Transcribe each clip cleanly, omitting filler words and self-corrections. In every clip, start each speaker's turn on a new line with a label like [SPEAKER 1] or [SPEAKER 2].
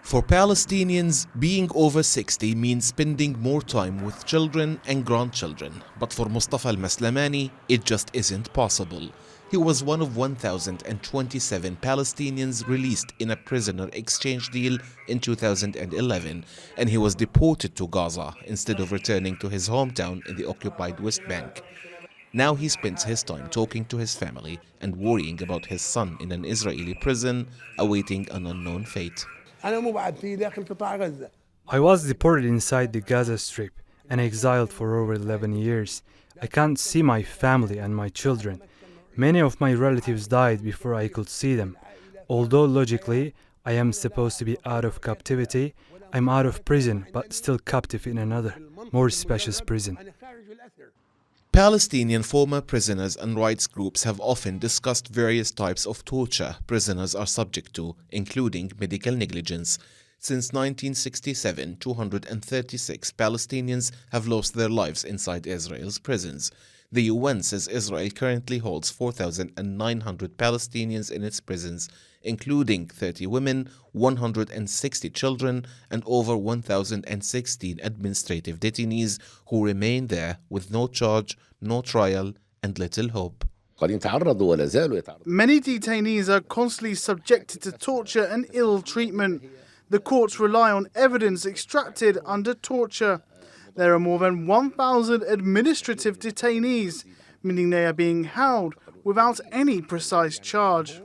[SPEAKER 1] For Palestinians, being over 60 means spending more time with children and grandchildren. But for Mustafa al-Maslamani, it just isn't possible. He was one of 1,027 Palestinians released in a prisoner exchange deal in 2011, and he was deported to Gaza instead of returning to his hometown in the occupied West Bank. Now he spends his time talking to his family and worrying about his son in an Israeli prison, awaiting an unknown fate.
[SPEAKER 2] I
[SPEAKER 3] was deported inside the Gaza Strip and exiled for over 11 years. I can't see my family and my children. Many of my relatives died before I could see them. Although logically I am supposed to be out of captivity, I'm out of prison but still captive in another, more spacious prison.
[SPEAKER 1] Palestinian former prisoners and rights groups have often discussed various types of torture prisoners are subject to, including medical negligence. Since 1967, 236 Palestinians have lost their lives inside Israel's prisons. The UN says Israel currently holds 4,900 Palestinians in its prisons, including 30 women, 160 children, and over 1,016 administrative detainees who remain there with no charge, no trial, and little hope.
[SPEAKER 4] Many
[SPEAKER 5] detainees are constantly subjected to torture and ill treatment. The courts rely on evidence extracted under torture. There are more than 1,000 administrative detainees, meaning they are being held without any precise charge.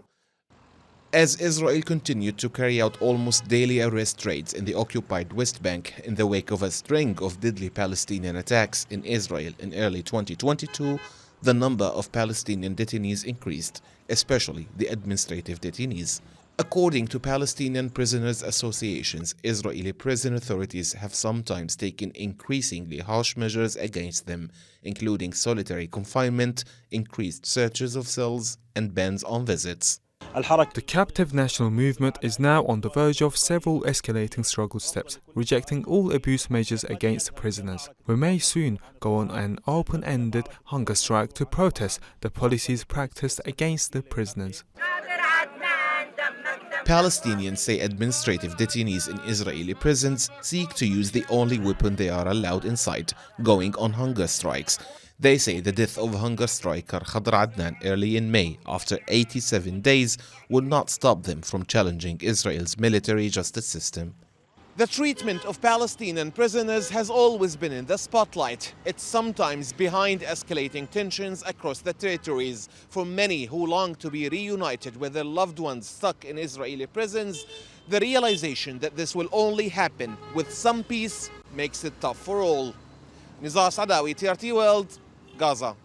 [SPEAKER 1] As Israel continued to carry out almost daily arrest raids in the occupied West Bank in the wake of a string of deadly Palestinian attacks in Israel in early 2022, the number of Palestinian detainees increased, especially the administrative detainees. According to Palestinian Prisoners Associations, Israeli prison authorities have sometimes taken increasingly harsh measures against them, including solitary confinement, increased searches of cells, and bans on visits.
[SPEAKER 6] The captive national movement is now on the verge of several escalating struggle steps, rejecting all abuse measures against prisoners. We may soon go on an open-ended hunger strike to protest the policies practiced against the prisoners.
[SPEAKER 1] Palestinians say administrative detainees in Israeli prisons seek to use the only weapon they are allowed inside, going on hunger strikes. They say the death of hunger striker Khadr Adnan early in May, after 87 days, will not stop them from challenging Israel's military justice system. The treatment of Palestinian prisoners has always been in the spotlight. It's sometimes behind escalating tensions across the territories. For many who long to be reunited with their loved ones stuck in Israeli prisons, the realization that this will only happen with some peace makes it tough for all. Nizar Sadawi, TRT World, Gaza.